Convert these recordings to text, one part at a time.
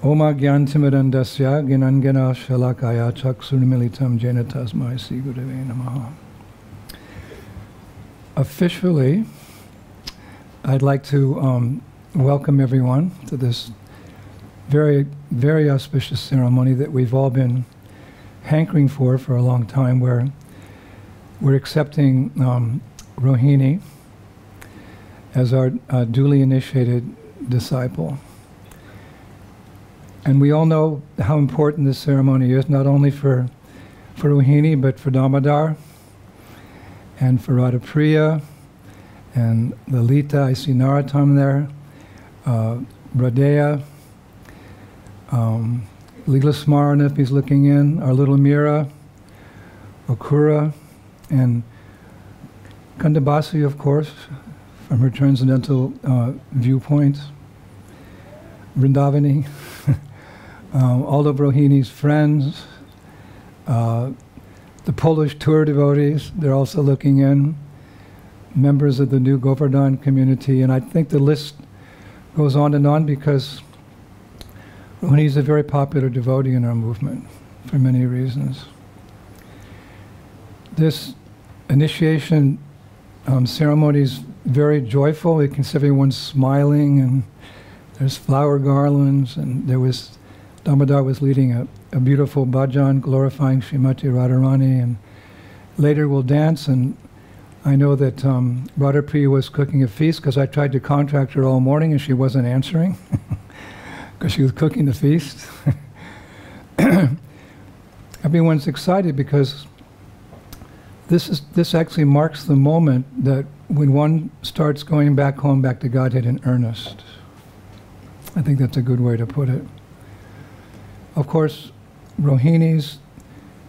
Oma Gyantimirandasya Ginangana Shalakaya Chaksunimilitam Jena Tasmai Sri Gurave Namaha. Officially, I'd like to welcome everyone to this very, very auspicious ceremony that we've all been hankering for a long time, where we're accepting Rohini as our duly initiated disciple. And we all know how important this ceremony is, not only for Rohini, but for Damodar, and for Radhapriya, and Lalita. I see Narottam there, Radeya, Leela Smarana, if he's looking in, our little Mira, Okura, and Kandabasi, of course, from her transcendental viewpoint, Vrindavani, all of Rohini's friends, the Polish tour devotees, they're also looking in, members of the new Govardhan community, and I think the list goes on because Rohini is a very popular devotee in our movement for many reasons. This initiation ceremony is very joyful. You can see everyone smiling, and there's flower garlands, and Damodar was leading a beautiful bhajan glorifying Srimati Radharani, and later we'll dance. And I know that Radhapriya was cooking a feast because I tried to contact her all morning and she wasn't answering because she was cooking the feast. Everyone's excited because this actually marks the moment that when one starts going back home, back to Godhead in earnest. I think that's a good way to put it. Of course, Rohini's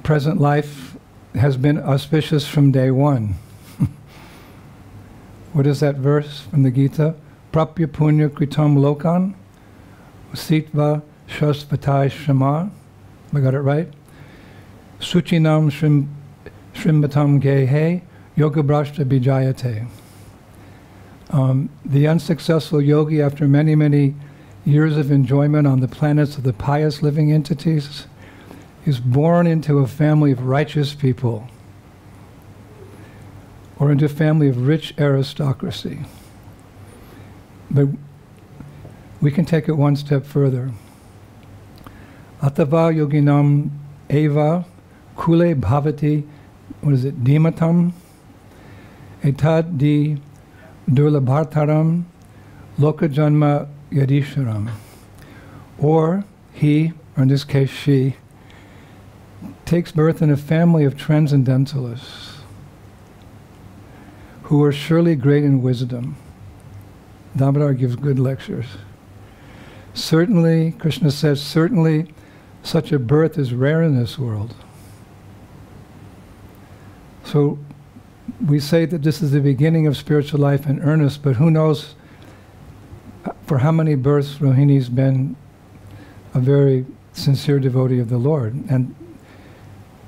present life has been auspicious from day one. What is that verse from the Gita? Prapya punya kritam lokan, sitva shasvatai shama. I got it right? Suchinam shrimbatam gehe, yoga brashta bijayate. The unsuccessful yogi, after many, many years of enjoyment on the planets of the pious living entities, is born into a family of righteous people, or into a family of rich aristocracy. But we can take it one step further. Atava yoginam eva kule bhavati, dhimatam, etad di durlabhartaram lokajanma yadisharam. Or he, or in this case she, takes birth in a family of transcendentalists who are surely great in wisdom. Damodar gives good lectures. Certainly, Krishna says, certainly such a birth is rare in this world. So we say that this is the beginning of spiritual life in earnest, but who knows for how many births Rohini's been a very sincere devotee of the Lord. And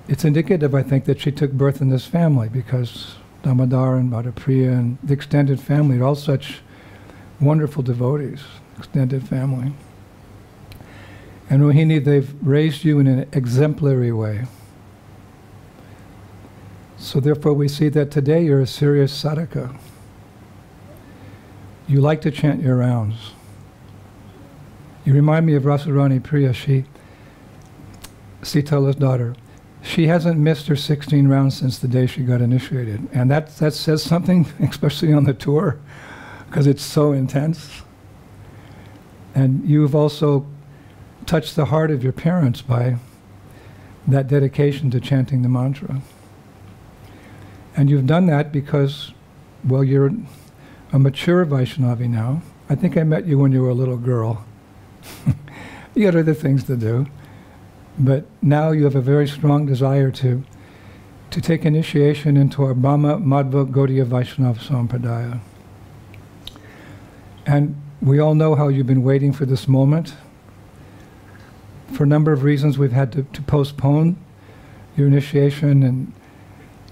it's indicative, I think, that she took birth in this family, because Damodar and Radhapriya and the extended family are all such wonderful devotees, extended family. And Rohini, they've raised you in an exemplary way. So therefore we see that today you're a serious sadhaka. You like to chant your rounds. You remind me of Rasarani Priya, Sitala's daughter. She hasn't missed her 16 rounds since the day she got initiated. And that says something, especially on the tour, because it's so intense. And you've also touched the heart of your parents by that dedication to chanting the mantra. And you've done that because, well, you're a mature Vaishnavi now. I think I met you when you were a little girl. You had other things to do. But now you have a very strong desire to take initiation into our Brahma Madhva Gaudiya Vaishnava Sampradaya. And we all know how you've been waiting for this moment. For a number of reasons we've had to postpone your initiation, and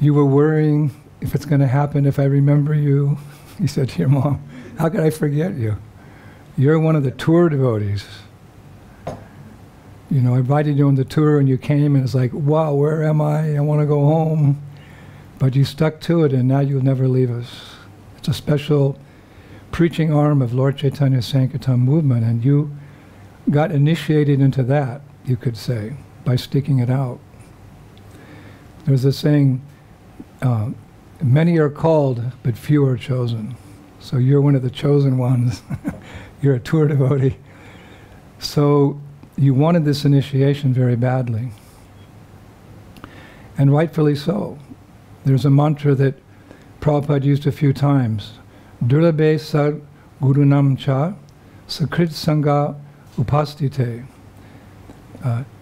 you were worrying if it's going to happen, if I remember you. You said to your mom, how could I forget you? You're one of the tour devotees. You know, I invited you on the tour and you came and it's like, wow, where am I? I want to go home. But you stuck to it and now you'll never leave us. It's a special preaching arm of Lord Chaitanya's Sankirtan movement, and you got initiated into that, you could say, by sticking it out. There's a saying, many are called, but few are chosen. So you're one of the chosen ones. You're a tour devotee. So you wanted this initiation very badly. And rightfully so. There's a mantra that Prabhupada used a few times. Durlabe sar gurunam cha sakrit sangha upastite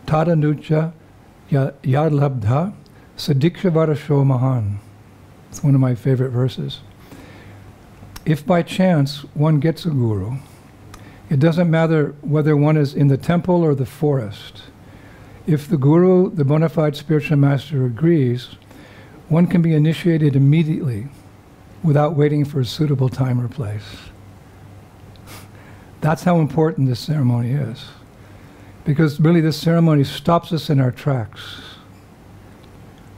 tadanucha yadlabdha sadikshavarasho mahan. It's one of my favorite verses. If by chance one gets a guru, it doesn't matter whether one is in the temple or the forest. If the guru, the bona fide spiritual master, agrees, one can be initiated immediately without waiting for a suitable time or place. That's how important this ceremony is. Because really this ceremony stops us in our tracks.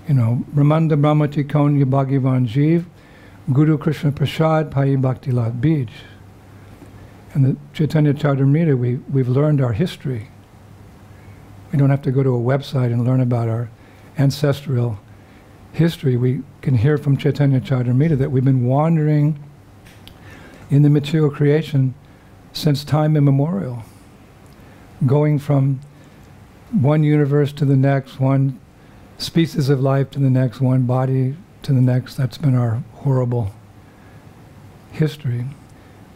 You know, Ramanda Brahmati Kaunya Bhagavan Jeev, Guru Krishna Prasad Pai Bhakti Lat Bij. And the Chaitanya Charitamrita, we've learned our history. We don't have to go to a website and learn about our ancestral history. We can hear from Chaitanya Charitamrita that we've been wandering in the material creation since time immemorial, going from one universe to the next, one species of life to the next, one body to the next. That's been our horrible history.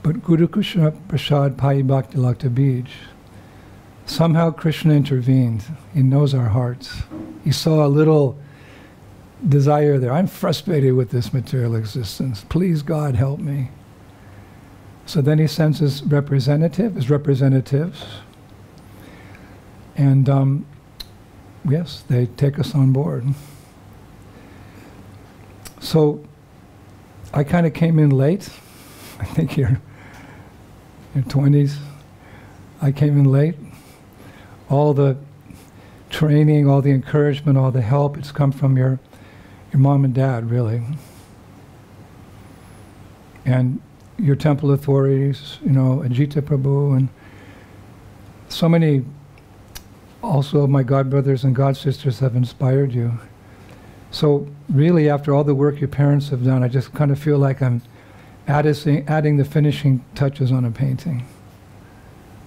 But Guru Krishna Prasad Pai Bhakti Lakta Bij, somehow Krishna intervened. He knows our hearts. He saw a little desire there. I'm frustrated with this material existence. Please, God, help me. So then he sends his representatives, and yes, they take us on board. So I kind of came in late. I think you're in your 20s. I came in late. All the training, all the encouragement, all the help, it's come from your mom and dad, really. And your temple authorities, you know, Ajita Prabhu, and so many also of my godbrothers and godsisters have inspired you. So really, after all the work your parents have done, I just kind of feel like I'm adding the finishing touches on a painting.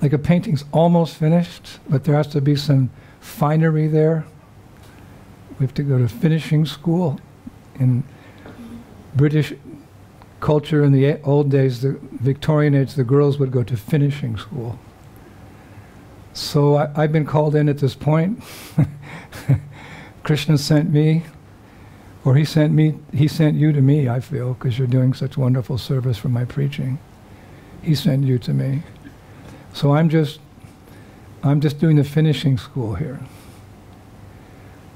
Like a painting's almost finished, but there has to be some finery there. We have to go to finishing school. In British culture in the old days, the Victorian age, the girls would go to finishing school. So I've been called in at this point. Krishna sent me, or he sent you to me, I feel, because you're doing such wonderful service for my preaching. He sent you to me. So I'm just doing the finishing school here.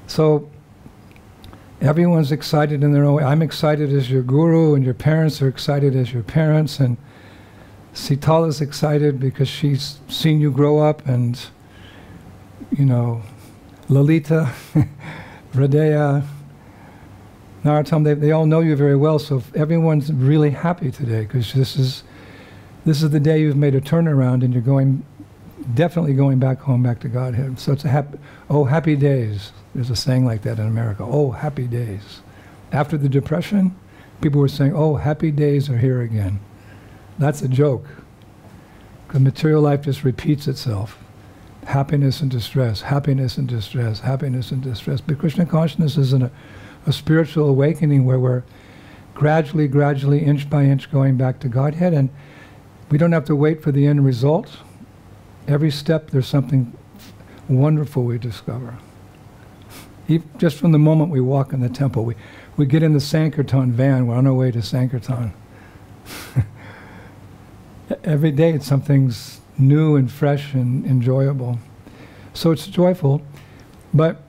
So everyone's excited in their own way. I'm excited as your guru, and your parents are excited as your parents, and Sitala's excited because she's seen you grow up, and, you know, Lalita, Radea, Narottam, they all know you very well, so everyone's really happy today, because this is the day you've made a turnaround, and you're definitely going back home, back to Godhead. So it's a happy days. There's a saying like that in America. Oh, happy days. After the Depression, people were saying, oh, happy days are here again. That's a joke. Because material life just repeats itself. Happiness and distress, happiness and distress, happiness and distress. But Krishna consciousness is a spiritual awakening where we're gradually, inch by inch, going back to Godhead, and we don't have to wait for the end result. Every step there's something wonderful we discover. Just from the moment we walk in the temple, we get in the Sankirtan van, we're on our way to Sankirtan. Every day it's something's new and fresh and enjoyable. So it's joyful, but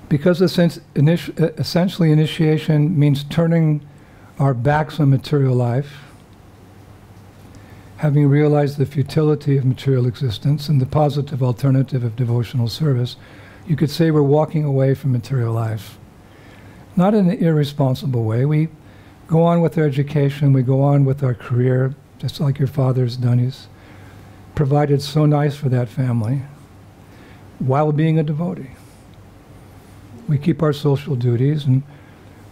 because essentially initiation means turning our backs on material life having realized the futility of material existence and the positive alternative of devotional service, you could say we're walking away from material life. Not in an irresponsible way. We go on with our education, we go on with our career, just like your father's done. He's provided so nice for that family while being a devotee. We keep our social duties, and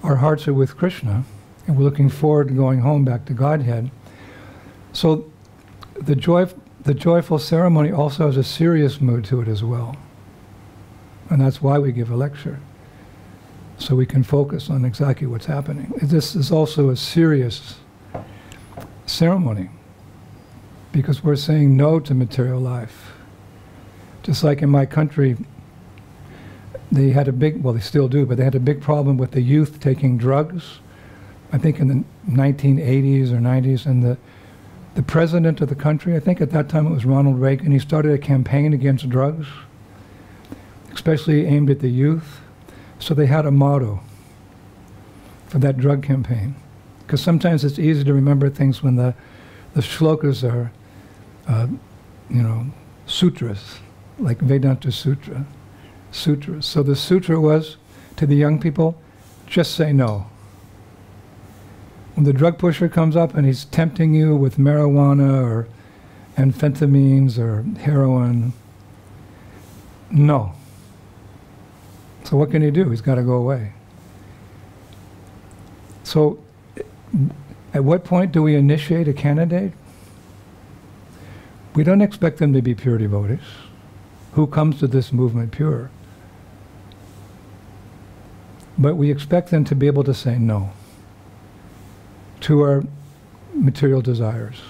our hearts are with Krishna, and we're looking forward to going home back to Godhead. So the joyful ceremony also has a serious mood to it as well. And that's why we give a lecture, so we can focus on exactly what's happening. This is also a serious ceremony, because we're saying no to material life. Just like in my country, they had a big, well, they still do, but they had a big problem with the youth taking drugs, I think in the 1980s or 90s, and the president of the country, I think at that time it was Ronald Reagan, he started a campaign against drugs, especially aimed at the youth. So they had a motto for that drug campaign. Because sometimes it's easy to remember things when the shlokas are, sutras, like Vedanta Sutra. Sutras. So the sutra was, to the young people, just say no. When the drug pusher comes up and he's tempting you with marijuana or amphetamines or heroin, no. So what can he do? He's got to go away. So at what point do we initiate a candidate? We don't expect them to be pure devotees. Who comes to this movement pure? But we expect them to be able to say no to our material desires,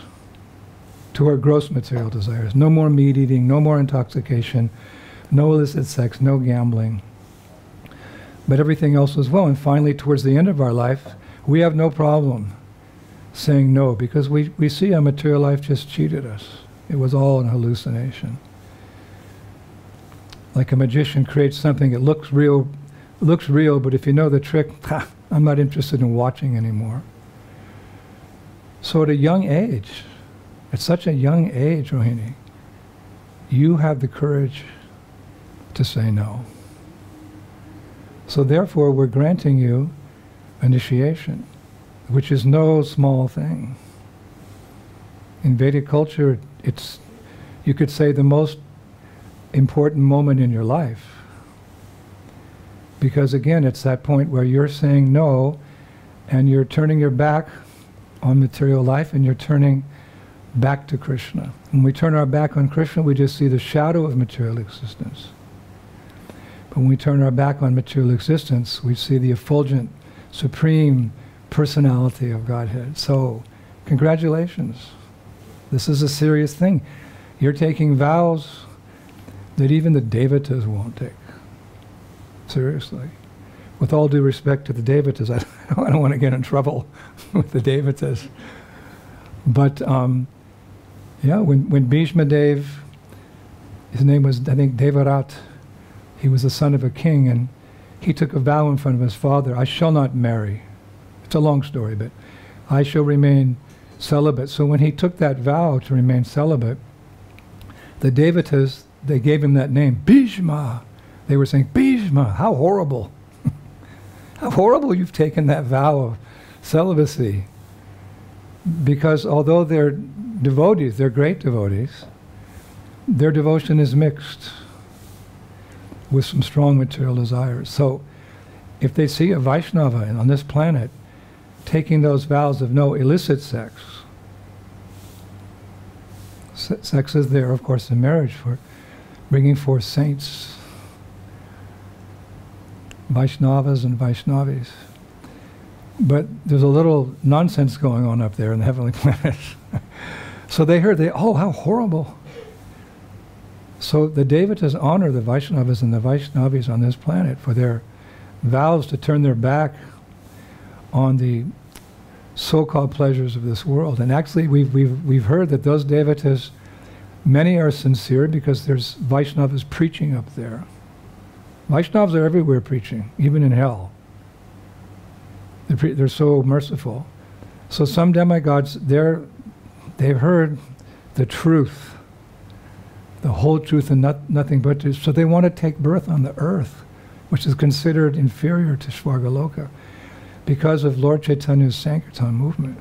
to our gross material desires. No more meat eating, no more intoxication, no illicit sex, no gambling, but everything else as well. And finally, towards the end of our life, we have no problem saying no, because we see our material life just cheated us. It was all an hallucination. Like a magician creates something, it looks real, but if you know the trick, I'm not interested in watching anymore. So at a young age, at such a young age, Rohini, you have the courage to say no. So therefore, we're granting you initiation, which is no small thing. In Vedic culture, it's, you could say, the most important moment in your life. Because again, it's that point where you're saying no, and you're turning your back on material life, and you're turning back to Krishna. When we turn our back on Krishna, we just see the shadow of material existence. But when we turn our back on material existence, we see the effulgent, supreme personality of Godhead. So, congratulations. This is a serious thing. You're taking vows that even the Devatas won't take. Seriously. With all due respect to the Devatas, I don't want to get in trouble with the Devatas. But yeah, when Bhishma Dev, his name was, I think, Devarat, he was the son of a king, and he took a vow in front of his father, I shall not marry. It's a long story, but I shall remain celibate. So when he took that vow to remain celibate, the Devatas, they gave him that name, Bhishma. They were saying, Bhishma, how horrible. How horrible you've taken that vow of celibacy. Because although they're devotees, they're great devotees, their devotion is mixed with some strong material desires. So if they see a Vaishnava on this planet taking those vows of no illicit sex, sex is there, of course, in marriage for bringing forth saints, Vaishnavas and Vaishnavis. But there's a little nonsense going on up there in the heavenly planets. So they heard, oh, how horrible. So the Devatas honor the Vaishnavas and the Vaishnavis on this planet for their vows to turn their back on the so-called pleasures of this world. And actually, we've heard that those Devatas, many are sincere because there's Vaishnavas preaching up there. Vaishnavas are everywhere preaching, even in hell. They're so merciful. So some demigods, their They've heard the truth, the whole truth and nothing but truth. So they want to take birth on the earth, which is considered inferior to Svargaloka because of Lord Chaitanya's Sankirtan movement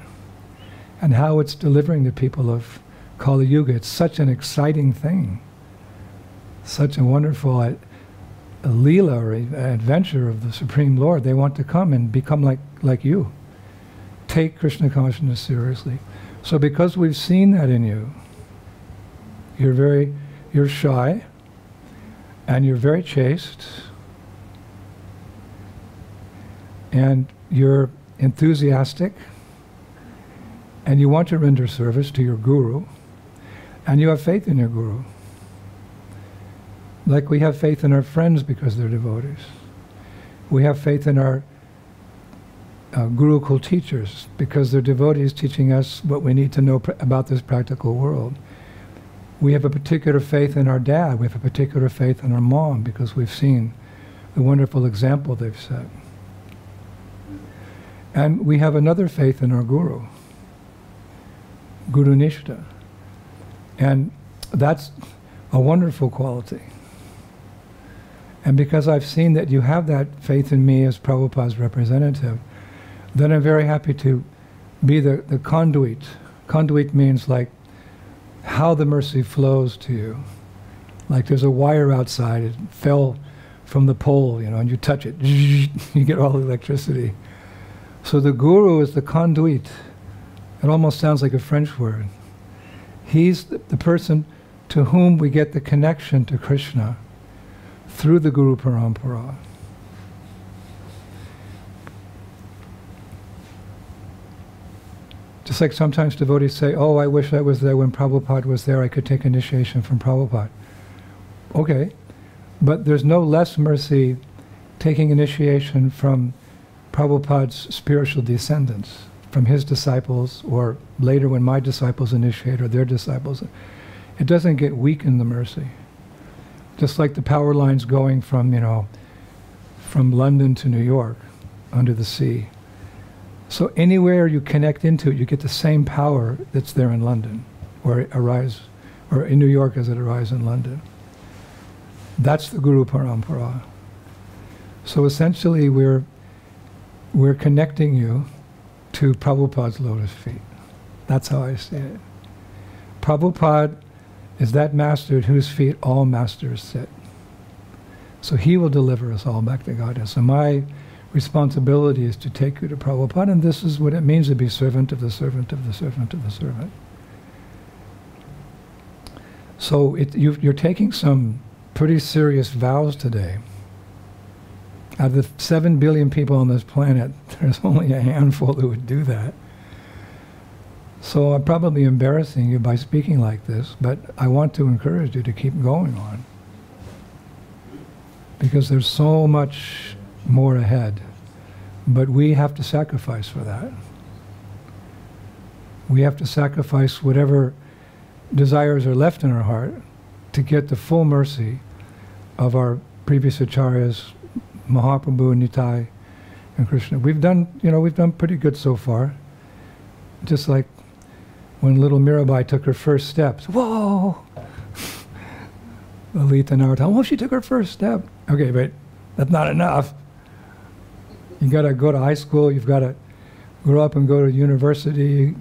and how it's delivering the people of Kali Yuga. It's such an exciting thing, such a wonderful leela or adventure of the Supreme Lord. They want to come and become like you. Take Krishna consciousness seriously. So because we've seen that in you, you're shy, and you're very chaste, and you're enthusiastic, and you want to render service to your guru, and you have faith in your guru. Like we have faith in our friends because they're devotees. We have faith in our Gurukul teachers because they're devotees teaching us what we need to know about this practical world. We have a particular faith in our dad. We have a particular faith in our mom because we've seen the wonderful example they've set. And we have another faith in our guru, Guru Nishta. And that's a wonderful quality. And because I've seen that you have that faith in me as Prabhupada's representative, then I'm very happy to be the conduit. Conduit means like how the mercy flows to you. Like there's a wire outside, it fell from the pole, and you touch it, you get all the electricity. So the guru is the conduit. It almost sounds like a French word. He's the person to whom we get the connection to Krishna through the Guru Parampara. Just like sometimes devotees say, oh, I wish I was there when Prabhupada was there, I could take initiation from Prabhupada. Okay, but there's no less mercy taking initiation from Prabhupada's spiritual descendants, from his disciples, or later when my disciples initiate, or their disciples. It doesn't get weak in the mercy. Just like the power lines going from, from London to New York, under the sea. So anywhere you connect into it, you get the same power that's there in London, or in New York as it arises in London. That's the Guru Parampara. So essentially we're connecting you to Prabhupada's lotus feet. That's how I see it. Prabhupada is that master at whose feet all masters sit. So he will deliver us all back to Godhead. So my responsibility is to take you to Prabhupada, and this is what it means to be servant of the servant of the servant of the servant. So you're taking some pretty serious vows today. Out of the 7 billion people on this planet, there's only a handful who would do that. So I'm probably embarrassing you by speaking like this, but I want to encourage you to keep going on. Because there's so much more ahead. But we have to sacrifice for that. We have to sacrifice whatever desires are left in our heart to get the full mercy of our previous acharyas, Mahaprabhu, Nitai, and Krishna. We've done pretty good so far. Just like when little Mirabai took her first steps. Whoa! Lalita Narottam, she took her first step. Okay, but that's not enough. You got to go to high school, you've got to grow up and go to university,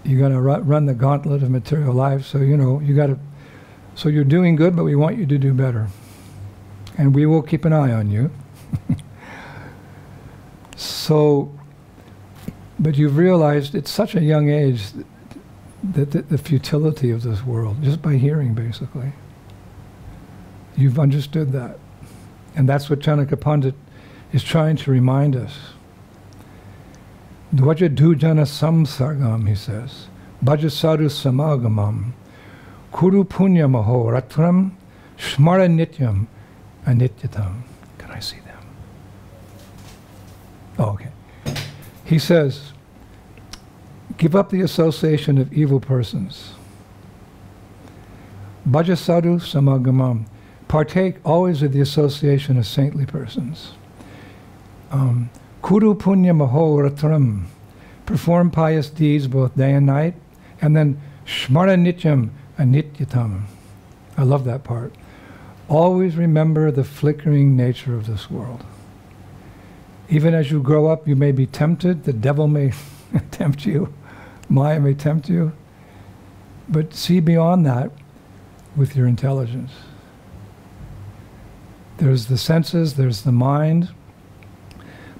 you got to run the gauntlet of material life, so so you're doing good, but we want you to do better. And we will keep an eye on you. But you've realized at such a young age that the futility of this world, just by hearing basically. You've understood that. And that's what Chanaka Pandit is trying to remind us. Dvaja dujana samsargam, he says. Bhaja sadhu samagamam. Kuru punya maho ratram shmara nityam anityatam. Can I see them? Oh, okay. He says, give up the association of evil persons. Bhaja sadhu samagamam. Partake always of the association of saintly persons. Kuru punya maho ratram. Perform pious deeds both day and night. And then Shmara Nityam Anityatam. I love that part. Always remember the flickering nature of this world. Even as you grow up, you may be tempted. The devil may tempt you. Maya may tempt you. But see beyond that with your intelligence. There's the senses, there's the mind.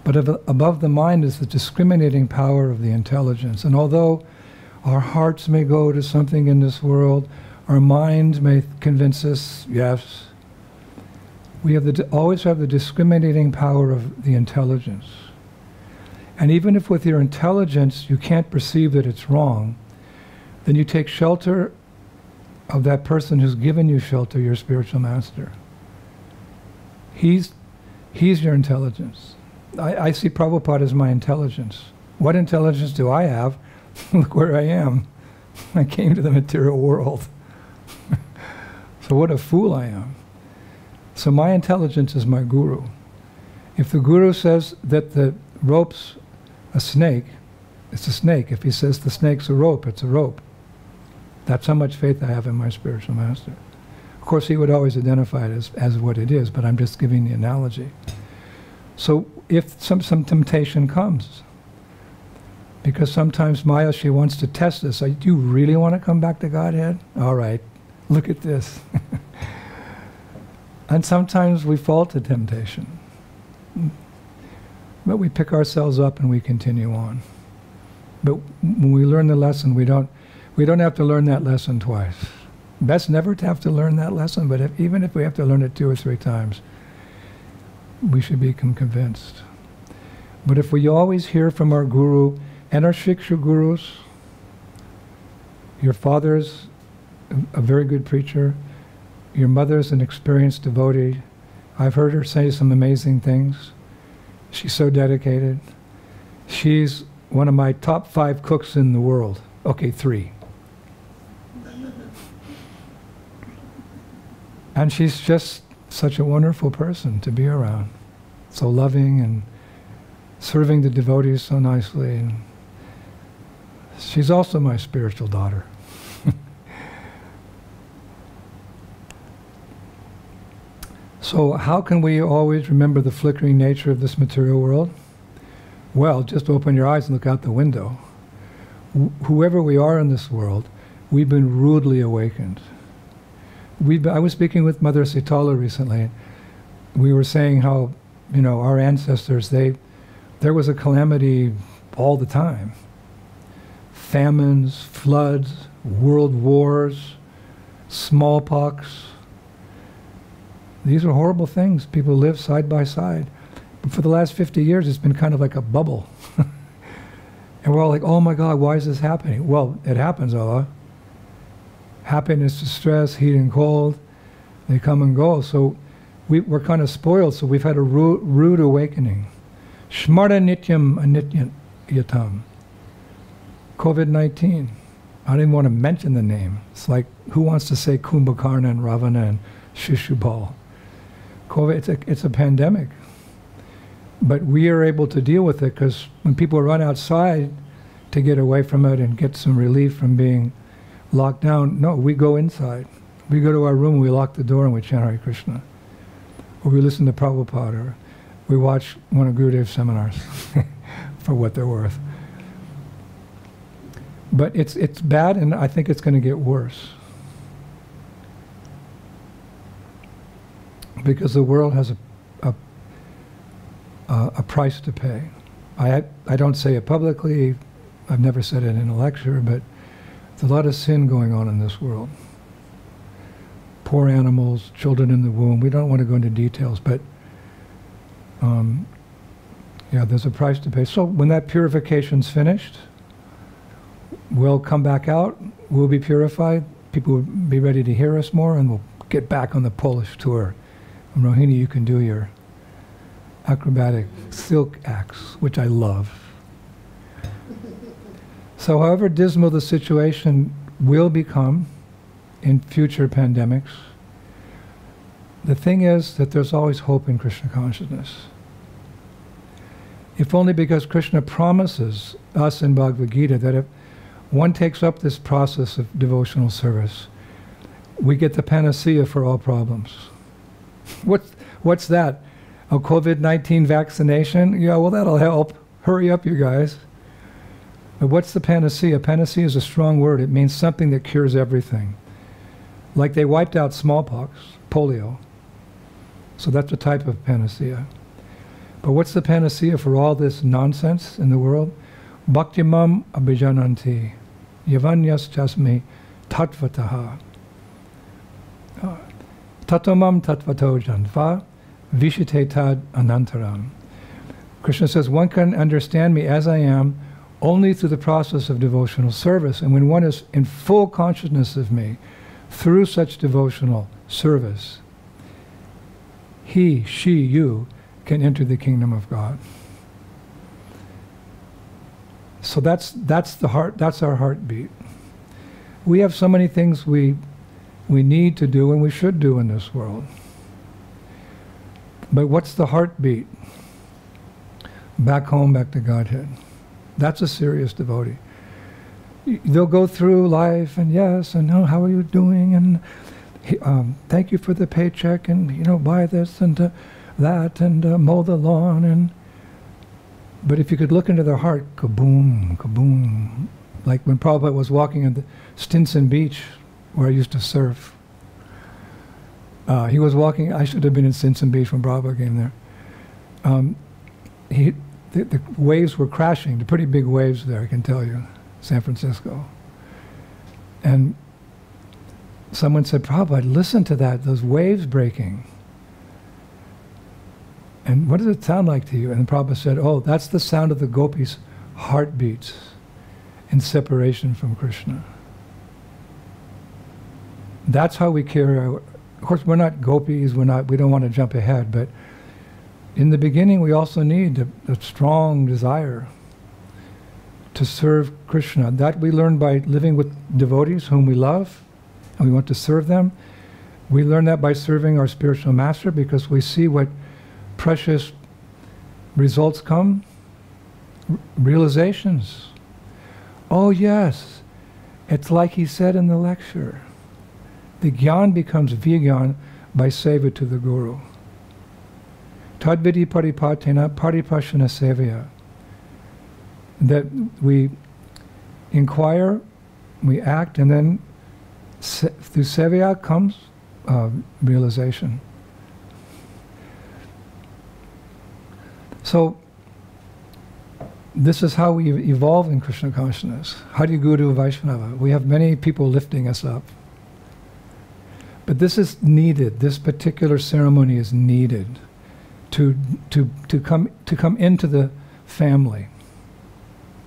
But above the mind is the discriminating power of the intelligence. And although our hearts may go to something in this world, our mind may convince us, yes, we have always have the discriminating power of the intelligence. And even if with your intelligence you can't perceive that it's wrong, then you take shelter of that person who's given you shelter, your spiritual master. He's your intelligence. I see Prabhupada as my intelligence. What intelligence do I have? Look where I am. I came to the material world. So what a fool I am. So my intelligence is my guru. If the guru says that the rope's a snake, it's a snake. If he says the snake's a rope, it's a rope. That's how much faith I have in my spiritual master. Of course, he would always identify it as what it is, but I'm just giving the analogy. So if some temptation comes, because sometimes Maya, she wants to test us. Do you really want to come back to Godhead? All right, look at this. And sometimes we fall to temptation. But we pick ourselves up and we continue on. But when we learn the lesson, we don't have to learn that lesson twice. Best never to have to learn that lesson, but even if we have to learn it 2 or 3 times, we should become convinced. But if we always hear from our guru and our Shiksha gurus, your father's a very good preacher, your mother's an experienced devotee. I've heard her say some amazing things. She's so dedicated. She's one of my top 5 cooks in the world. Okay, 3. And she's just such a wonderful person to be around. So loving and serving the devotees so nicely. And she's also my spiritual daughter. So how can we always remember the flickering nature of this material world? Well, just open your eyes and look out the window. Whoever we are in this world, we've been rudely awakened. I was speaking with Mother Sitala recently. We were saying how, our ancestors, there was a calamity all the time. Famines, floods, world wars, smallpox. These are horrible things. People live side by side. But for the last 50 years, it's been kind of like a bubble. And we're all like, oh my God, why is this happening? Well, it happens, Allah. Happiness, distress, heat and cold, they come and go. So we're kind of spoiled, so we've had a rude awakening. Shmara Nityam Anityatam. COVID-19. I don't even want to mention the name. It's like, who wants to say Kumbhakarna and Ravana and Shishupal? COVID, it's a pandemic. But we are able to deal with it because when people run outside to get away from it and get some relief from being locked down, no, we go inside. We go to our room, we lock the door and we chant Hare Krishna. Or we listen to Prabhupada, or we watch one of Gurudev's seminars for what they're worth. But it's bad, and I think it's going to get worse. Because the world has a price to pay. I don't say it publicly, I've never said it in a lecture, but there's a lot of sin going on in this world. Poor animals, children in the womb, we don't want to go into details, but yeah, there's a price to pay. So when that purification's finished, we'll come back out, we'll be purified, people will be ready to hear us more, and we'll get back on the Polish tour. And Rohini, you can do your acrobatic silk acts, which I love. So however dismal the situation will become in future pandemics, the thing is that there's always hope in Krishna consciousness. If only because Krishna promises us in Bhagavad Gita that if one takes up this process of devotional service, we get the panacea for all problems. What's that? A COVID-19 vaccination? Yeah, well, that'll help. Hurry up, you guys. But what's the panacea? Panacea is a strong word. It means something that cures everything. Like they wiped out smallpox, polio. So that's a type of panacea. But what's the panacea for all this nonsense in the world? Bhaktimam abhijananti, yavanyas jasmi tatvataha. Tatomam tatvato janva, vishite tad anantaram. Krishna says, one can understand me as I am only through the process of devotional service. And when one is in full consciousness of me, through such devotional service, he, she, you can enter the kingdom of God. So that's the heart. That's our heartbeat. We have so many things we need to do and we should do in this world. But what's the heartbeat? Back home, back to Godhead. That's a serious devotee. They'll go through life and yes, and oh, how are you doing? And thank you for the paycheck, and buy this and that, and mow the lawn. But if you could look into their heart, kaboom, kaboom. Like when Prabhupada was walking on the Stinson Beach, where I used to surf. He was walking. I should have been in Stinson Beach when Prabhupada came there. The waves were crashing, the pretty big waves there, I can tell you, San Francisco. And someone said, Prabhupada, listen to that, those waves breaking. And what does it sound like to you? And Prabhupada said, oh, that's the sound of the gopis' heartbeats in separation from Krishna. That's how we carry our... Of course, we're not gopis, we don't want to jump ahead, but in the beginning, we also need a strong desire to serve Krishna. That we learn by living with devotees whom we love, and we want to serve them. We learn that by serving our spiritual master, because we see what precious results come, realizations. Oh yes, it's like he said in the lecture. The jnana becomes vigyan by seva to the Guru. Tadvidi paripatena paripashana sevaya. That we inquire, we act, and then through sevaya comes realization. So this is how we evolve in Krishna consciousness. Hari Guru Vaishnava. We have many people lifting us up. But this is needed. This particular ceremony is needed to come into the family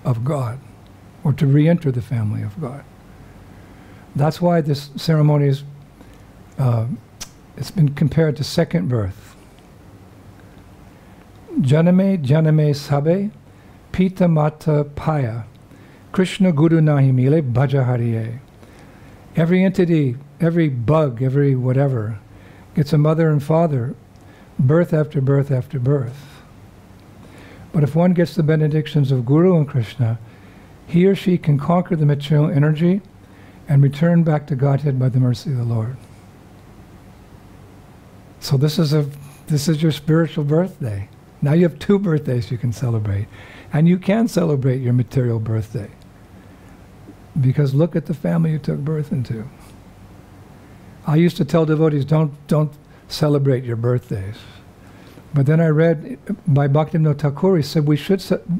of God, or to re-enter the family of God. That's why this ceremony is, it's been compared to second birth. Janame janame sabe pita mata paya Krishna Guru nahi mile bhaja hariye. Every entity, every bug, every whatever, gets a mother and father, birth after birth after birth. But if one gets the benedictions of Guru and Krishna, he or she can conquer the material energy and return back to Godhead by the mercy of the Lord. So this is your spiritual birthday. Now you have 2 birthdays you can celebrate. And you can celebrate your material birthday. Because look at the family you took birth into. I used to tell devotees, don't celebrate your birthdays. But then I read by Bhaktivinoda Thakur, he said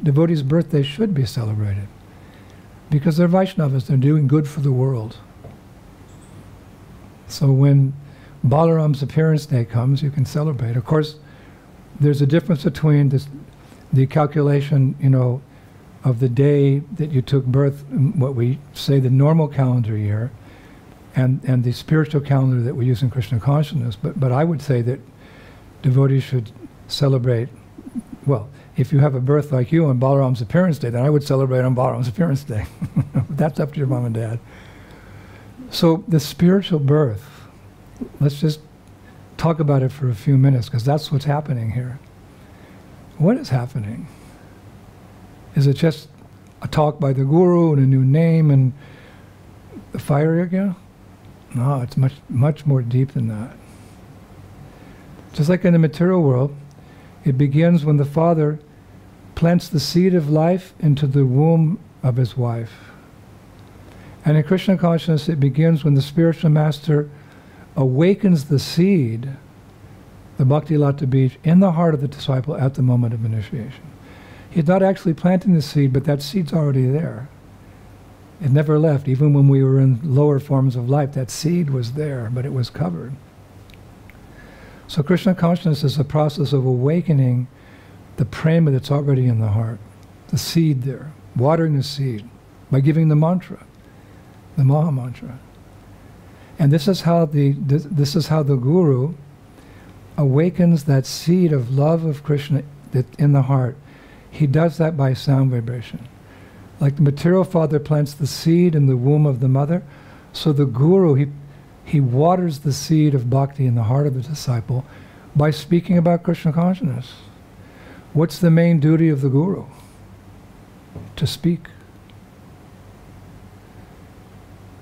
devotees' birthdays should be celebrated. Because they're Vaishnavas, they're doing good for the world. So when Balaram's appearance day comes, you can celebrate. Of course, there's a difference between the calculation, of the day that you took birth, what we say the normal calendar year, and the spiritual calendar that we use in Krishna consciousness. But I would say that devotees should celebrate, well, if you have a birth like you on Balaram's appearance day, then I would celebrate on Balaram's appearance day. That's up to your mom and dad. So the spiritual birth, let's just talk about it for a few minutes, because that's what's happening here. What is happening? Is it just a talk by the guru and a new name and the fire again. No, it's much, much more deep than that. Just like in the material world, it begins when the father plants the seed of life into the womb of his wife. And in Krishna consciousness, it begins when the spiritual master awakens the seed, the Bhakti Lata Bij, in the heart of the disciple at the moment of initiation. He's not actually planting the seed, but that seed's already there. It never left. Even when we were in lower forms of life, that seed was there, but it was covered. So Krishna consciousness is a process of awakening the prema that's already in the heart, the seed there, watering the seed by giving the mantra, the Maha Mantra. And this is how the guru awakens that seed of love of Krishna that in the heart. He does that by sound vibration. Like the material father plants the seed in the womb of the mother, so the guru, he waters the seed of bhakti in the heart of the disciple by speaking about Krishna consciousness. What's the main duty of the guru? To speak.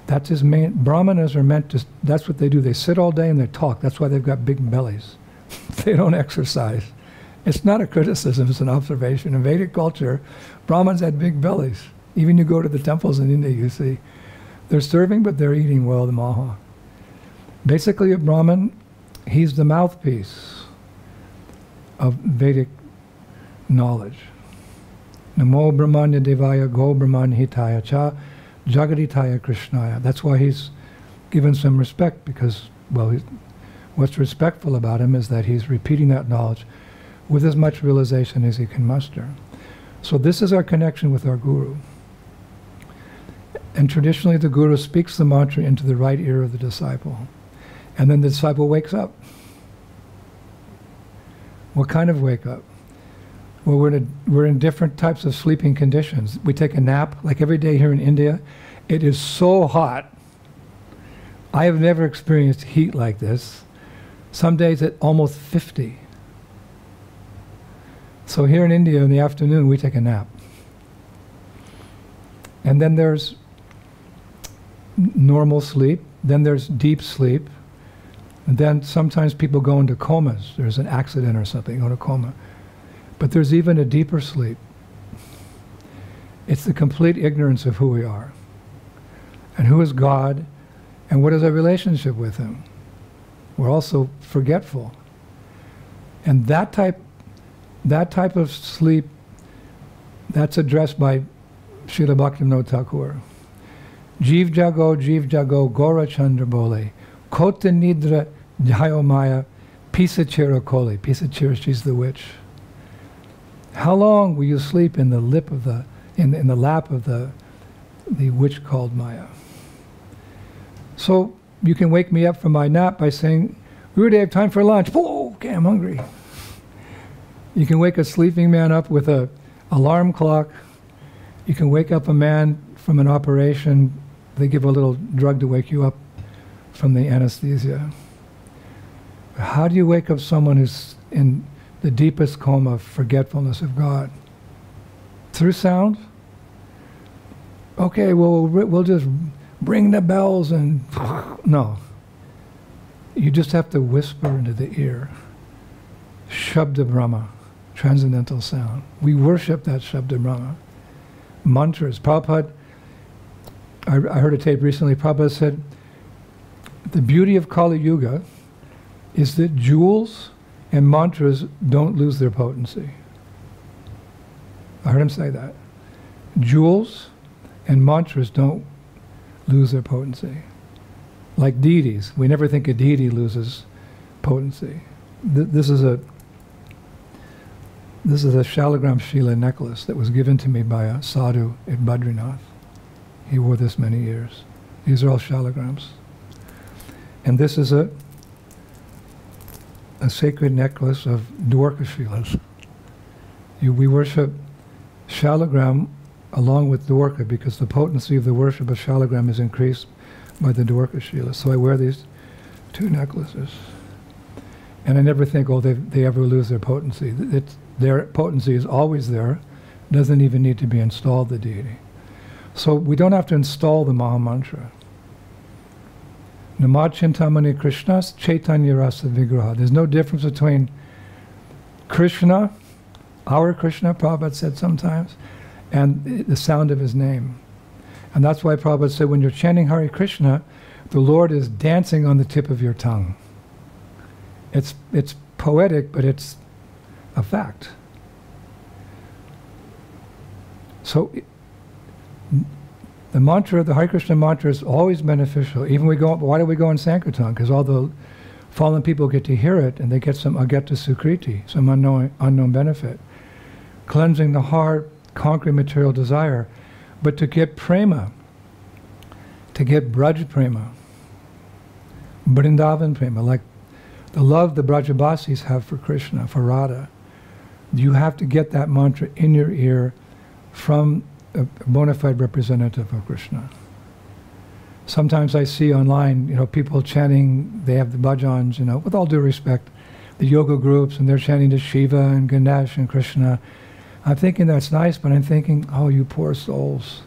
That's his main. Brahmanas are meant to, that's what they do. They sit all day and they talk. That's why they've got big bellies. They don't exercise. It's not a criticism, it's an observation. In Vedic culture, Brahmins had big bellies. Even you go to the temples in India, you see. They're serving, but they're eating well, the Maha. Basically, a Brahmin, he's the mouthpiece of Vedic knowledge. Namo Brahmanya Devaya Go Brahman Hitaya Cha Jagaditaya Krishnaya. That's why he's given some respect, because, well, what's respectful about him is that he's repeating that knowledge with as much realization as he can muster. So this is our connection with our guru. And traditionally the guru speaks the mantra into the right ear of the disciple. And then the disciple wakes up. What kind of wake up? Well, we're in different types of sleeping conditions. We take a nap, like every day here in India. It is so hot. I have never experienced heat like this. Some days at almost 50. So here in India in the afternoon we take a nap. And then there's normal sleep, then there's deep sleep, and then sometimes people go into comas. There's an accident or something, go into coma. But there's even a deeper sleep. It's the complete ignorance of who we are, and who is God, and what is our relationship with Him. We're also forgetful. And that type of sleep, that's addressed by Srila Bhaktivinoda Thakur. Jeev Jago, Gora Chandra Bole, Kota Nidra Jayo Maya, Pisa Chira Koli. Pisa Chira, she's the witch. How long will you sleep in the lap of the witch called Maya? So you can wake me up from my nap by saying, we already have time for lunch. Oh, okay, I'm hungry. You can wake a sleeping man up with an alarm clock. You can wake up a man from an operation. They give a little drug to wake you up from the anesthesia. How do you wake up someone who's in the deepest coma of forgetfulness of God? Through sound? Okay, well, we'll just ring the bells and... No. You just have to whisper into the ear. Shabda Brahma, transcendental sound. We worship that Shabda Brahma. Mantras. Prabhupada, I heard a tape recently, Prabhupada said, the beauty of Kali Yuga is that jewels and mantras don't lose their potency. I heard him say that. Jewels and mantras don't lose their potency. Like deities. We never think a deity loses potency. This is a Shalagram Shila necklace that was given to me by a sadhu at Badrinath. He wore this many years. These are all shalagrams. And this is a sacred necklace of Dwarka Shilas. We worship shalagram along with Dwarka because the potency of the worship of shalagram is increased by the Dwarka Shilas. So I wear these two necklaces. And I never think, oh, they ever lose their potency. Their potency is always there. Doesn't even need to be installed, the deity. So we don't have to install the Maha Mantra. Namad Chintamani Krishnas Chaitanya Rasa Vigraha. There's no difference between Krishna, our Krishna, Prabhupada said sometimes, and the sound of his name. And that's why Prabhupada said when you're chanting Hare Krishna, the Lord is dancing on the tip of your tongue. It's poetic, but it's a fact. So the mantra, the Hare Krishna mantra is always beneficial. Even why do we go in Sankirtan? Because all the fallen people get to hear it and they get some agata sukriti, some unknown benefit. Cleansing the heart, conquering material desire. But to get prema, to get Braj prema, Vrindavan prema, like the love the Brajabasis have for Krishna, for Radha, you have to get that mantra in your ear from a bona fide representative of Krishna. Sometimes I see online, people chanting, they have the bhajans, with all due respect, the yoga groups, and they're chanting to Shiva and Ganesh and Krishna. I'm thinking that's nice, but I'm thinking, oh, you poor souls,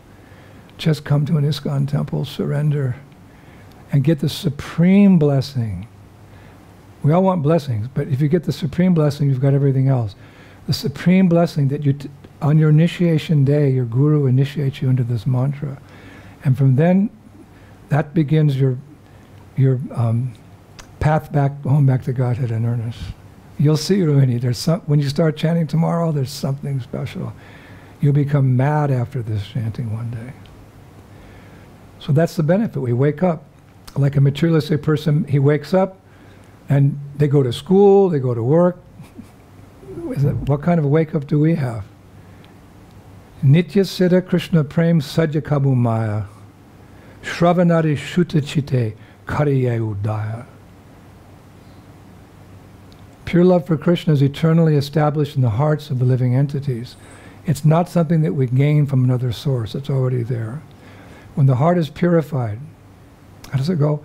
just come to an ISKCON temple, surrender, and get the supreme blessing. We all want blessings, but if you get the supreme blessing, you've got everything else. The supreme blessing that on your initiation day, your guru initiates you into this mantra. And from then, that begins your path back to Godhead in earnest. You'll see, Rohini, when you start chanting tomorrow, there's something special. You'll become mad after this chanting one day. So that's the benefit. We wake up. Like a materialistic person, he wakes up, and they go to school, they go to work. What kind of a wake-up do we have? Nitya Siddha Krishna Prem Sadhya Kabu Maya Shravanari Shuta Chite Kariye Udaya. Pure love for Krishna is eternally established in the hearts of the living entities. It's not something that we gain from another source. It's already there. When the heart is purified, how does it go?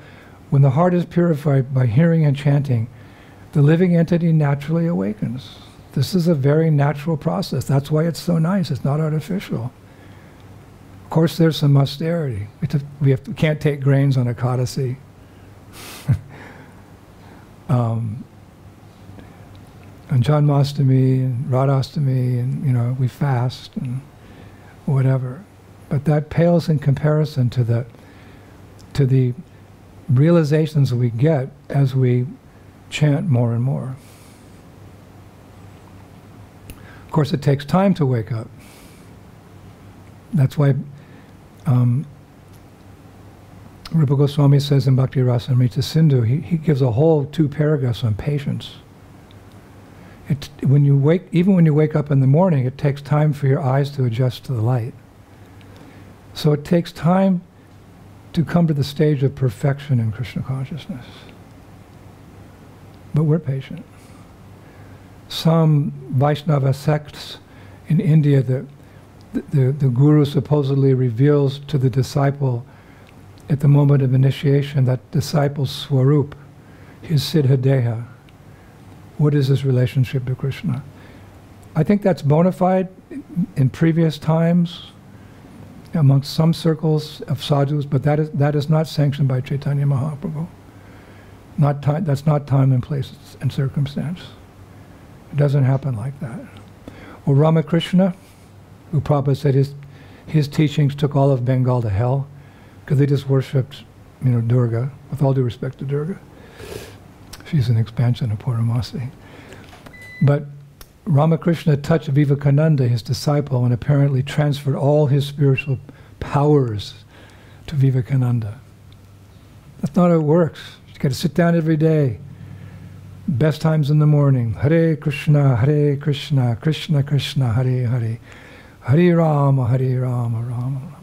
When the heart is purified by hearing and chanting, the living entity naturally awakens. This is a very natural process. That's why it's so nice. It's not artificial. Of course, there's some austerity. We can't take grains on Ekadasi. On Janmashtami and Radhastami, and we fast and whatever. But that pales in comparison to the realizations that we get as we chant more and more. Of course, it takes time to wake up. That's why Rupa Goswami says in Bhakti Rasamrita Sindhu, he gives a whole 2 paragraphs on patience. Even when you wake up in the morning, it takes time for your eyes to adjust to the light. So it takes time to come to the stage of perfection in Krishna consciousness. But we're patient. Some Vaishnava sects in India, the guru supposedly reveals to the disciple at the moment of initiation that disciple's swarup, his siddha-deha. What is his relationship to Krishna? I think that's bona fide in previous times amongst some circles of sadhus, but that is not sanctioned by Chaitanya Mahaprabhu. That's not time and place and circumstance. It doesn't happen like that. Or Ramakrishna, who Prabhupada said his teachings took all of Bengal to hell because they just worshipped, Durga, with all due respect to Durga. She's an expansion of Puramasi. But Ramakrishna touched Vivekananda, his disciple, and apparently transferred all his spiritual powers to Vivekananda. That's not how it works. You've got to sit down every day. Best times in the morning. Hare Krishna, Krishna Krishna, Hare Hare. Hare Rama, Rama Rama.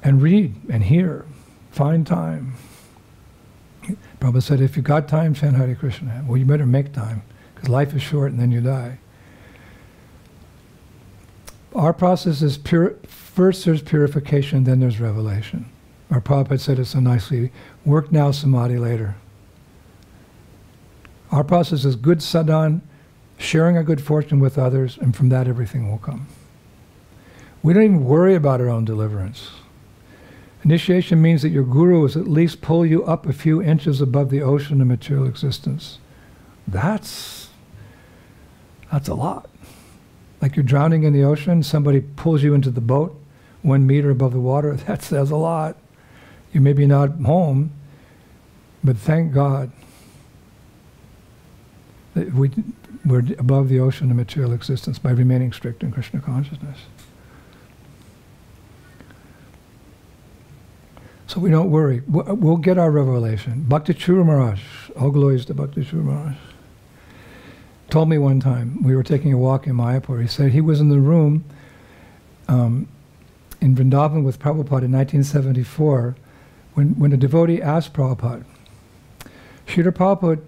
And read and hear. Find time. Prabhupada said, if you got time, chant Hare Krishna. Well, you better make time, because life is short and then you die. Our process is first there's purification, then there's revelation. Our Prabhupada said it so nicely, work now, samadhi later. Our process is good sadhan sharing our good fortune with others, and from that everything will come. We don't even worry about our own deliverance. Initiation means that your guru is at least pull you up a few inches above the ocean of material existence. That's a lot. Like you're drowning in the ocean, somebody pulls you into the boat 1 meter above the water, that says a lot. You may be not home, but thank God that we're above the ocean of material existence by remaining strict in Krishna consciousness. So we don't worry. We'll get our revelation. Bhakti Churu Maharaj, all glories to Bhakti Churu Maharaj, told me one time, we were taking a walk in Mayapur, he said he was in the room in Vrindavan with Prabhupada in 1974 when a devotee asked Prabhupada, Srila Prabhupada,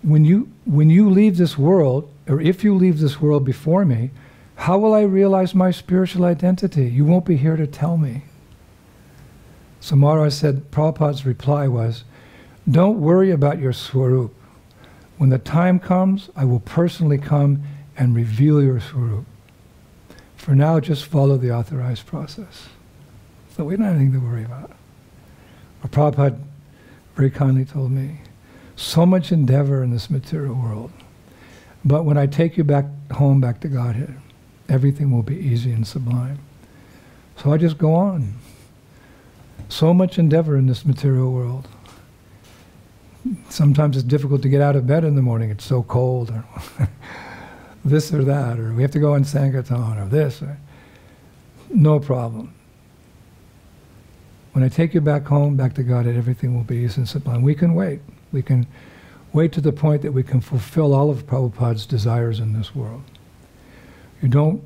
when you leave this world, or if you leave this world before me, how will I realize my spiritual identity? You won't be here to tell me. So Maharaj said, Prabhupada's reply was, don't worry about your Swarup. When the time comes, I will personally come and reveal your Swarup. For now, just follow the authorized process. So we don't have anything to worry about. But Prabhupada very kindly told me, so much endeavor in this material world. But when I take you back home, back to Godhead, everything will be easy and sublime. So I just go on. So much endeavor in this material world. Sometimes it's difficult to get out of bed in the morning. It's so cold, or this or that, or we have to go on Sankirtan, or this. No problem. When I take you back home, back to Godhead, everything will be easy and sublime. We can wait. We can wait to the point that we can fulfill all of Prabhupada's desires in this world. You don't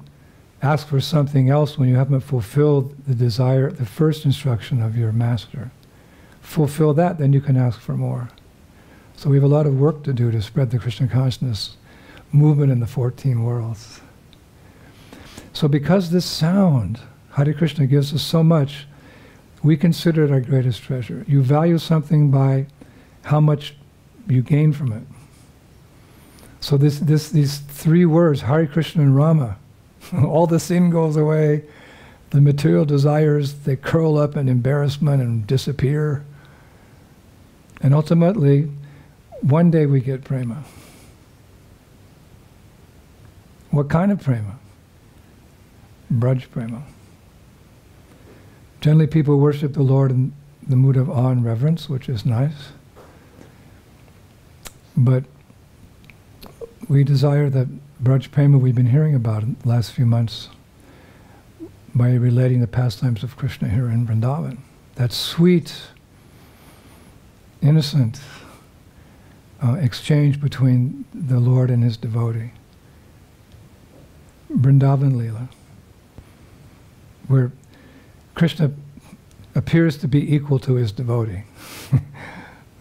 ask for something else when you haven't fulfilled the desire, the first instruction of your master. Fulfill that, then you can ask for more. So we have a lot of work to do to spread the Krishna consciousness movement in the 14 worlds. So because this sound, Hare Krishna, gives us so much, we consider it our greatest treasure. You value something by how much you gain from it. So these three words, Hare Krishna and Rama, all the sin goes away, the material desires, they curl up in embarrassment and disappear. And ultimately, one day we get prema. What kind of prema? Braj prema. Generally people worship the Lord in the mood of awe and reverence, which is nice. But we desire that Braj prema we've been hearing about in the last few months by relating the pastimes of Krishna here in Vrindavan. That sweet, innocent exchange between the Lord and his devotee. Vrindavan Leela, where Krishna appears to be equal to his devotee.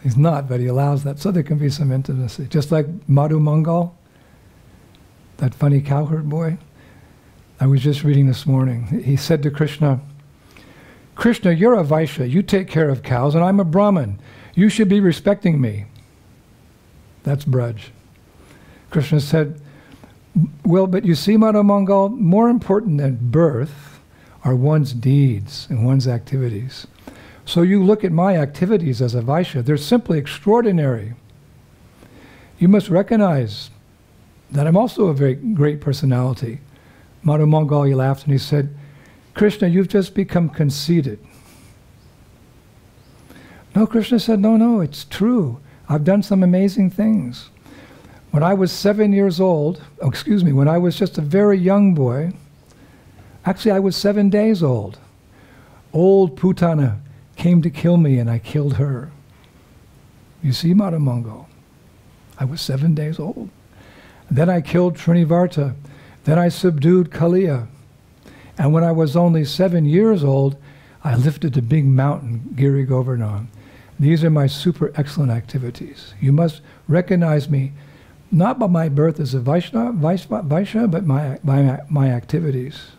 He's not, but he allows that, so there can be some intimacy. Just like Madhu Mangal, that funny cowherd boy. I was just reading this morning. He said to Krishna, Krishna, you're a Vaishya, you take care of cows, and I'm a Brahmin. You should be respecting me. That's Braj. Krishna said, well, but you see, Madhu Mangal, more important than birth are one's deeds and one's activities. So you look at my activities as a Vaishya, they're simply extraordinary. You must recognize that I'm also a very great personality. Madhu Mangal, he laughed and he said, Krishna, you've just become conceited. No, Krishna said, no, it's true. I've done some amazing things. When I was 7 years old, when I was just a very young boy, actually I was 7 days old, old Putana came to kill me and I killed her. You see, Madhu Mangal, I was 7 days old. Then I killed Trinivarta. Then I subdued Kaliya. And when I was only 7 years old, I lifted a big mountain, Giri Govardhan. These are my super excellent activities. You must recognize me not by my birth as a Vaishya, but my activities.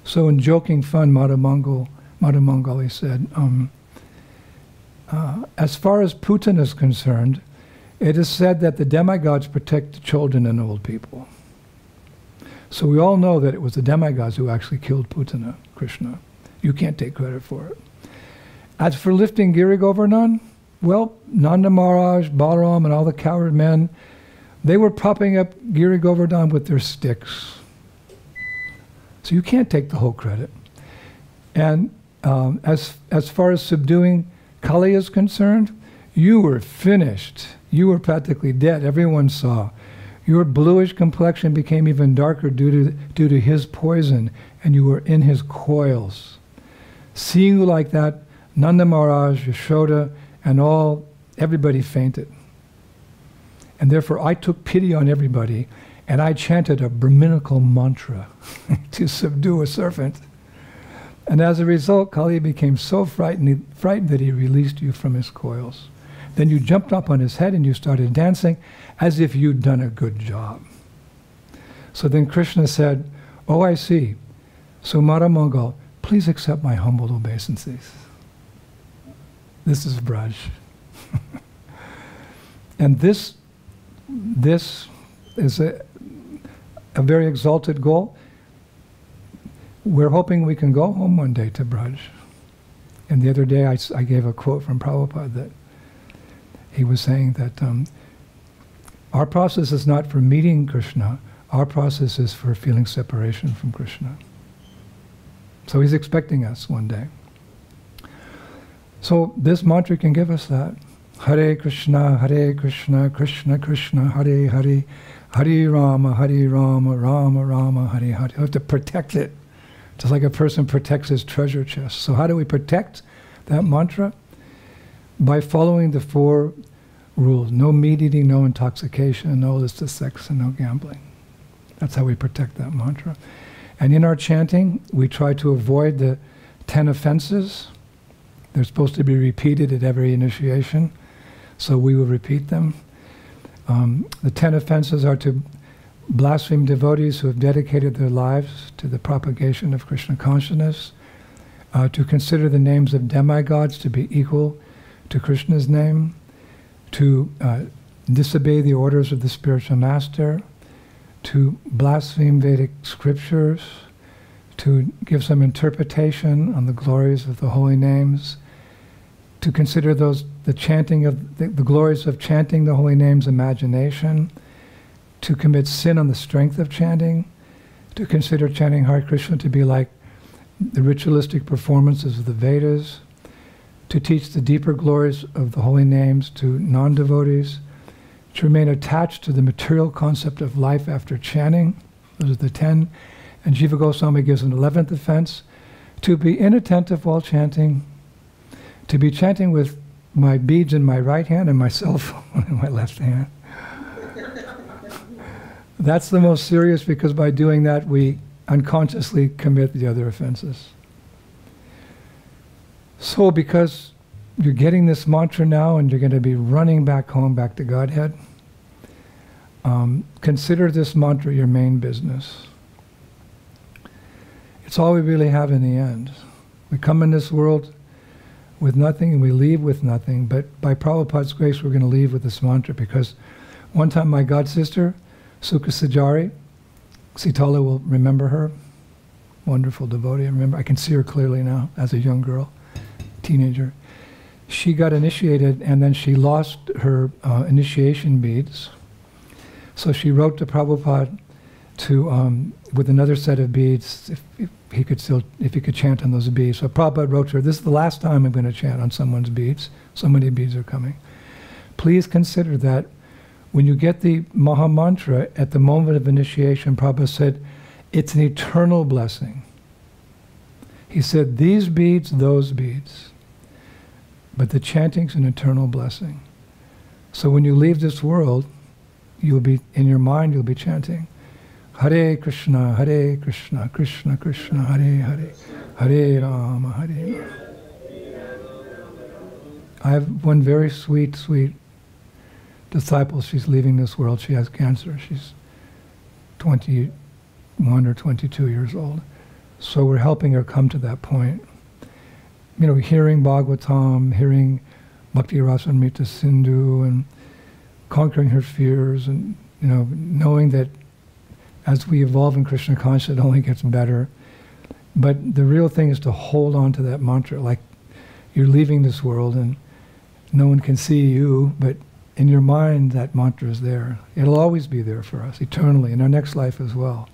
So in joking fun, Madhu Mangal, he said, as far as Putin is concerned, It is said that the demigods protect the children and old people. So we all know that it was the demigods who actually killed Putana, Krishna. You can't take credit for it. As for lifting Giri Govardhan, well, Nanda Maharaj, Balaram, and all the coward men, they were propping up Giri Govardhan with their sticks. So you can't take the whole credit. And as far as subduing Kali is concerned, you were finished. You were practically dead. Everyone saw. Your bluish complexion became even darker due to his poison, and you were in his coils. Seeing you like that, Nanda Maharaj, Yashoda, and everybody fainted. And therefore I took pity on everybody, and I chanted a Brahminical mantra to subdue a serpent. And as a result, Kali became so frightened that he released you from his coils. Then you jumped up on his head and you started dancing as if you'd done a good job. So then Krishna said, "Oh, I see. So Mara Mangal, please accept my humble obeisances." This is Braj. And this is a very exalted goal. We're hoping we can go home one day to Braj. And the other day I gave a quote from Prabhupada that he was saying that our process is not for meeting Krishna, our process is for feeling separation from Krishna. So he's expecting us one day. So this mantra can give us that. Hare Krishna, Krishna Krishna, Hare Hare, Hare Rama, Rama Rama, Hare Hare. You have to protect it, just like a person protects his treasure chest. So how do we protect that mantra? By following the 4 rules. No meat eating, no intoxication, no illicit sex, and no gambling. That's how we protect that mantra. And in our chanting, we try to avoid the 10 offenses. They're supposed to be repeated at every initiation, so we will repeat them. The 10 offenses are to blaspheme devotees who have dedicated their lives to the propagation of Krishna consciousness, to consider the names of demigods to be equal to Krishna's name, to disobey the orders of the spiritual master, to blaspheme Vedic scriptures, to give some interpretation on the glories of the holy names, to consider the chanting of the glories of chanting the holy names imagination, to commit sin on the strength of chanting, to consider chanting Hare Krishna to be like the ritualistic performances of the Vedas, to teach the deeper glories of the holy names to non-devotees, to remain attached to the material concept of life after chanting. Those are the 10. And Jiva Goswami gives an 11th offense, to be inattentive while chanting, to be chanting with my beads in my right hand and my cell phone in my left hand. That's the most serious, because by doing that we unconsciously commit the other offenses. So because you're getting this mantra now and you're going to be running back home, back to Godhead, consider this mantra your main business. It's all we really have in the end. We come in this world with nothing and we leave with nothing, but by Prabhupada's grace we're going to leave with this mantra, because one time my god sister, Sukha Sajari, Sitala will remember her, wonderful devotee, I can see her clearly now as a young girl, teenager. She got initiated and then she lost her initiation beads. So she wrote to Prabhupada with another set of beads, if he could chant on those beads. So Prabhupada wrote to her, "This is the last time I'm going to chant on someone's beads. So many beads are coming. Please consider that when you get the Maha Mantra at the moment of initiation," Prabhupada said, "it's an eternal blessing." He said, "These beads, those beads. But the chanting's an eternal blessing." So when you leave this world, you'll be, in your mind, you'll be chanting, Hare Krishna, Krishna Krishna, Hare Hare, Hare Rama, Hare Rama. I have one very sweet, sweet disciple. She's leaving this world. She has cancer. She's 21 or 22 years old. So we're helping her come to that point. Hearing Bhagavatam, hearing Bhakti Rasamrita Sindhu, and conquering her fears, and knowing that as we evolve in Krishna consciousness, it only gets better. But the real thing is to hold on to that mantra, like you're leaving this world and no one can see you, but in your mind that mantra is there. It'll always be there for us, eternally, in our next life as well.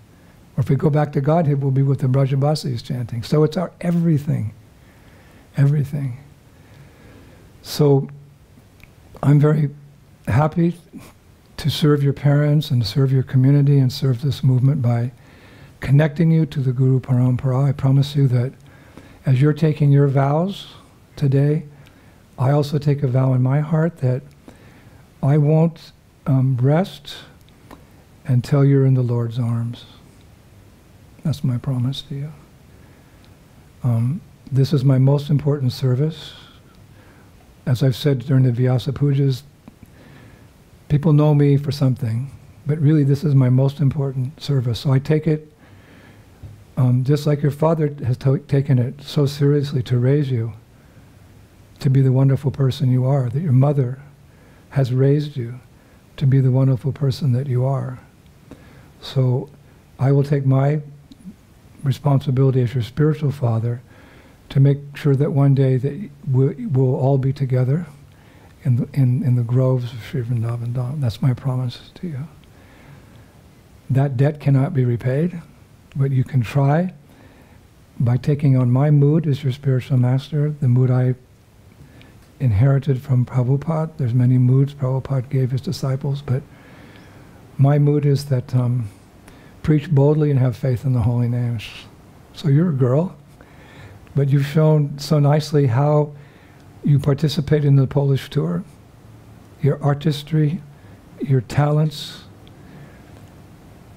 Or if we go back to Godhead, we'll be with the Brajabasis chanting. So it's our everything. Everything. So I'm very happy to serve your parents and serve your community and serve this movement by connecting you to the Guru Parampara. I promise you that as you're taking your vows today, I also take a vow in my heart that I won't rest until you're in the Lord's arms. That's my promise to you. This is my most important service. As I've said during the Vyasa Pujas, people know me for something, but really this is my most important service. So I take it, just like your father has taken it so seriously to raise you, to be the wonderful person you are, that your mother has raised you to be the wonderful person that you are. So I will take my responsibility as your spiritual father to make sure that one day that we'll all be together in the groves of Sri Vrindavan Dham. That's my promise to you. That debt cannot be repaid, but you can try by taking on my mood as your spiritual master, the mood I inherited from Prabhupada. There's many moods Prabhupada gave his disciples, but my mood is that preach boldly and have faith in the holy names. So you're a girl, but you've shown so nicely how you participate in the Polish tour, your artistry, your talents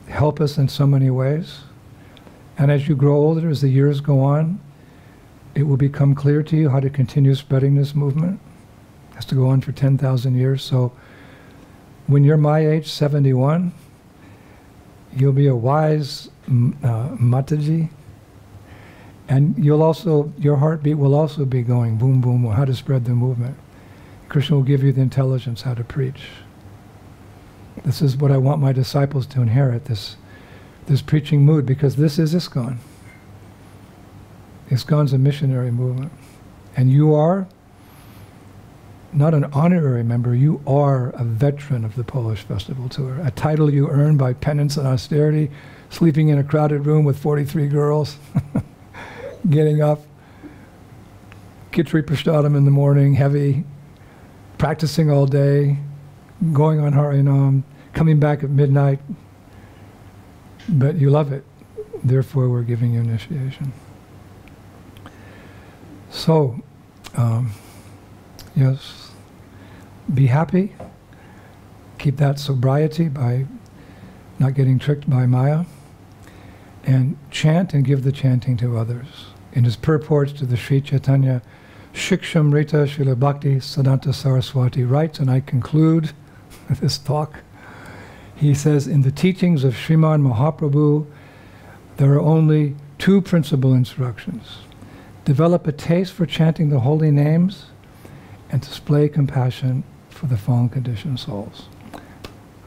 help us in so many ways. And as you grow older, as the years go on, it will become clear to you how to continue spreading this movement. It has to go on for 10,000 years. So when you're my age, 71, you'll be a wise Mataji, and your heartbeat will also be going boom, boom, how to spread the movement. Krishna will give you the intelligence how to preach. This is what I want my disciples to inherit, this preaching mood, because this is ISKCON. ISKCON's a missionary movement. And you are not an honorary member, you are a veteran of the Polish Festival Tour. A title you earned by penance and austerity, sleeping in a crowded room with 43 girls, getting up, Khichdi Prashadam in the morning, heavy, practicing all day, going on Harinam, coming back at midnight. But you love it, therefore we're giving you initiation. So, yes, be happy, keep that sobriety by not getting tricked by Maya, and chant and give the chanting to others. In his purports to the Sri Chaitanya Shikshamrita Srila Bhakti Siddhanta Saraswati writes, and I conclude this talk, he says, in the teachings of Sriman Mahaprabhu, there are only two principal instructions. Develop a taste for chanting the holy names and display compassion for the fallen conditioned souls.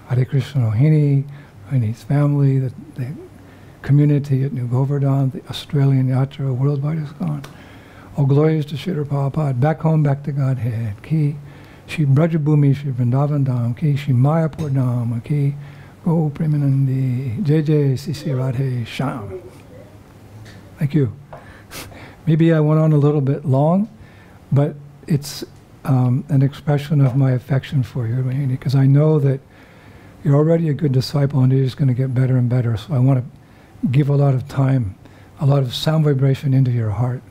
Hare Krishna Rohini, Rohini's family, the community at New Govardhan, the Australian Yatra, worldwide ISKCON. All glories to Srila Prabhupada, back home, back to Godhead. Ki Shri Brajabhumi, Shri Vrindavan Dham, Ki Shri Mayapur Dham, Ki Go Premanandi, Jai Jai Sisi Radhe Shyam. Thank you. Maybe I went on a little bit long, but it's an expression of my affection for you, Rohini, because I know that you're already a good disciple and you're just going to get better and better. So I want to give a lot of time, a lot of sound vibration into your heart.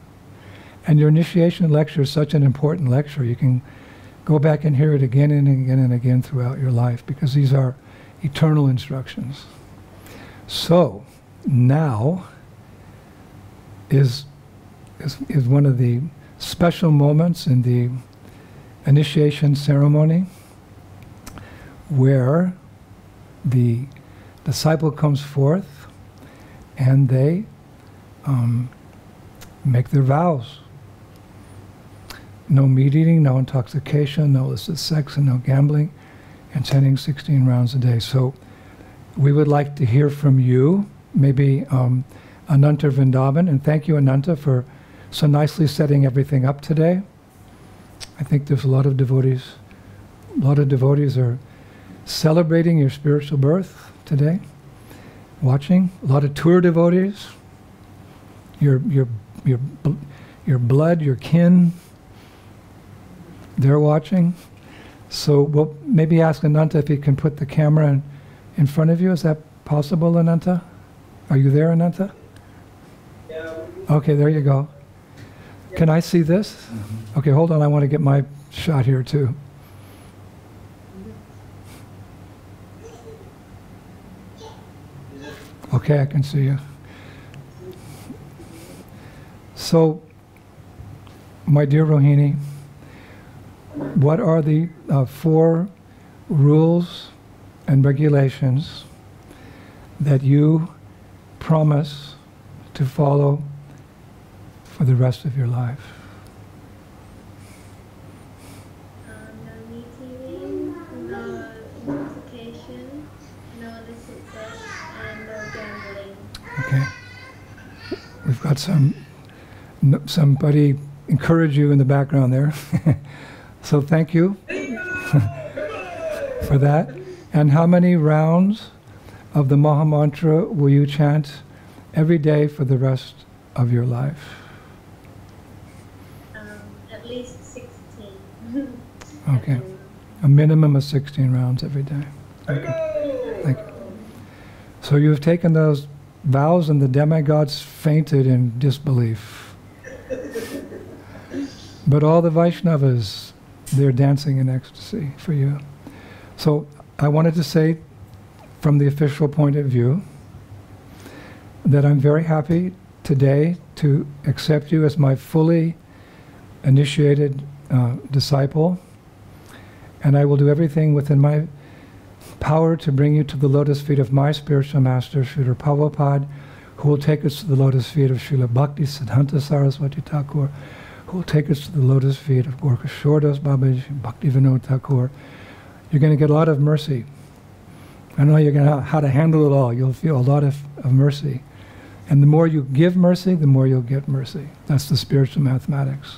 And your initiation lecture is such an important lecture. You can go back and hear it again and again and again throughout your life, because these are eternal instructions. So now is one of the special moments in the initiation ceremony where the disciple comes forth and they make their vows. No meat eating, no intoxication, no illicit sex, and no gambling. and chanting 16 rounds a day. So we would like to hear from you, maybe Ananta Vrindavan, and thank you, Ananta, for so nicely setting everything up today. I think there's a lot of devotees are celebrating your spiritual birth today, watching. A lot of tour devotees, your blood, your kin, they're watching. So we'll maybe ask Ananta if he can put the camera in front of you. Is that possible, Ananta? Are you there, Ananta? Yeah. Okay, there you go. Can I see this? Mm-hmm. Okay, hold on. I want to get my shot here too. Okay, I can see you. So, my dear Rohini, what are the 4 rules and regulations that you promise to follow for the rest of your life? No meat eating, no intoxication, no illicit sex, and no gambling. Okay. We've got somebody encourage you in the background there. So thank you for that. And how many rounds of the Maha Mantra will you chant every day for the rest of your life? At least 16. Okay. A minimum of 16 rounds every day. Okay. Thank you. So you've taken those vows and the demigods fainted in disbelief. But all the Vaishnavas, they're dancing in ecstasy for you. So I wanted to say, from the official point of view, that I'm very happy today to accept you as my fully initiated disciple, and I will do everything within my power to bring you to the lotus feet of my spiritual master, Srila Prabhupada, who will take us to the lotus feet of Srila Bhakti Siddhanta Saraswati Thakur, who will take us to the lotus feet of Gorkha Shordas Babaji, Bhakti Vinod Thakur. You're going to get a lot of mercy. I know you're going to how to handle it all. You'll feel a lot of mercy. And the more you give mercy, the more you'll get mercy. That's the spiritual mathematics.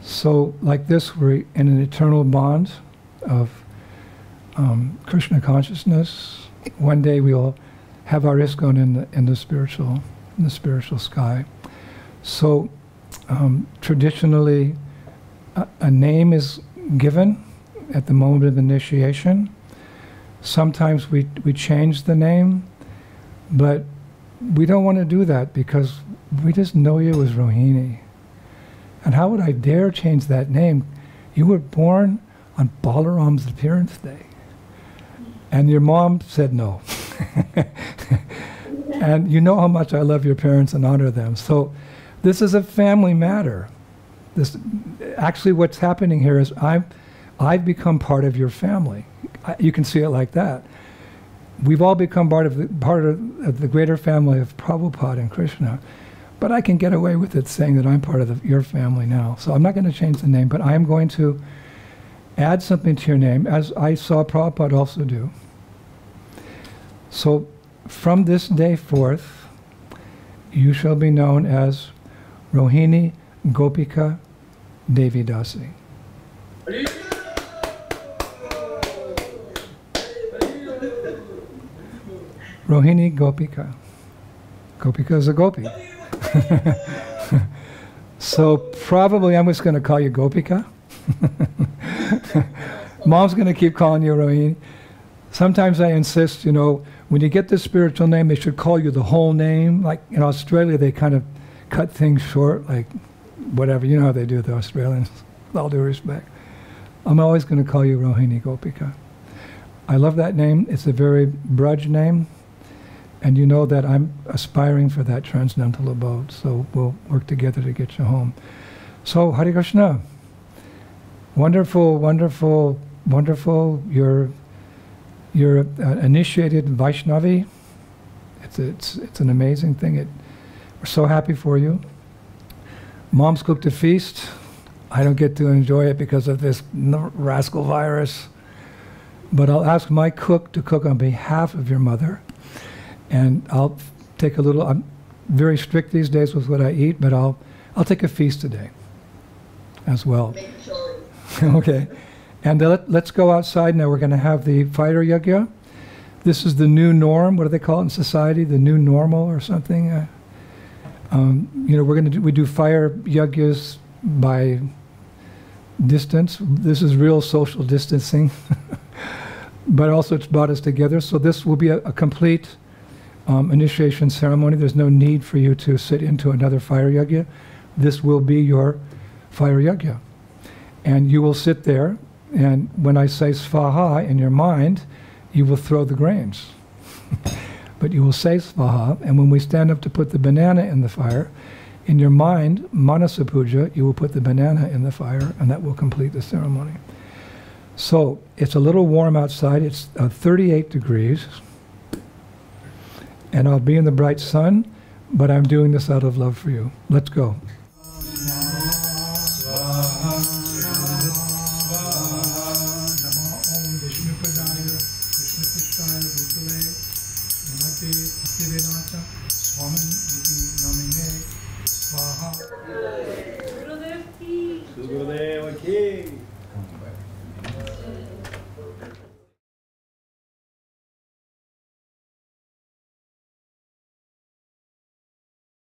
So like this, we're in an eternal bond of Krishna consciousness. One day we'll have our ISKCON in the spiritual sky. So traditionally, a name is given at the moment of initiation. Sometimes we change the name, but we don't want to do that because we just know you as Rohini. And how would I dare change that name? You were born on Balaram's appearance day. And your mom said no. And you know how much I love your parents and honor them. So this is a family matter. Actually what's happening here is I've become part of your family. You can see it like that. We've all become part of the greater family of Prabhupada and Krishna. But I can get away with it saying that I'm part of your family now. So I'm not going to change the name, but I am going to add something to your name, as I saw Prabhupada also do. So from this day forth, you shall be known as Rohini Gopika Devi Dasi. Rohini Gopika. Gopika is a gopi. So probably I'm just going to call you Gopika. Mom's going to keep calling you Rohini. Sometimes I insist, when you get this spiritual name, they should call you the whole name. Like in Australia, they kind of cut things short, like whatever. You know how they do, the Australians, with all due respect. I'm always going to call you Rohini Gopika. I love that name. It's a very Braj name. And you know that I'm aspiring for that transcendental abode. So we'll work together to get you home. So, Hare Krishna. Wonderful, wonderful, wonderful. You're initiated Vaishnavi. It's an amazing thing. We're so happy for you. Mom's cooked a feast. I don't get to enjoy it because of this rascal virus. But I'll ask my cook to cook on behalf of your mother, and I'll take a little. I'm very strict these days with what I eat, but I'll take a feast today as well. Make sure. Okay, and let's go outside now. We're going to have the fire yajna. This is the new norm. What do they call it in society? The new normal or something? You know, we do fire yajnas by distance. This is real social distancing, but also it's brought us together. So this will be a complete initiation ceremony. There's no need for you to sit into another fire yajna. This will be your fire yajna. And you will sit there, and when I say svaha in your mind, you will throw the grains. But you will say svaha, and when we stand up to put the banana in the fire, in your mind, manasa puja, you will put the banana in the fire, and that will complete the ceremony. So it's a little warm outside. It's 38 degrees, and I'll be in the bright sun, but I'm doing this out of love for you. Let's go. Gurudev ki.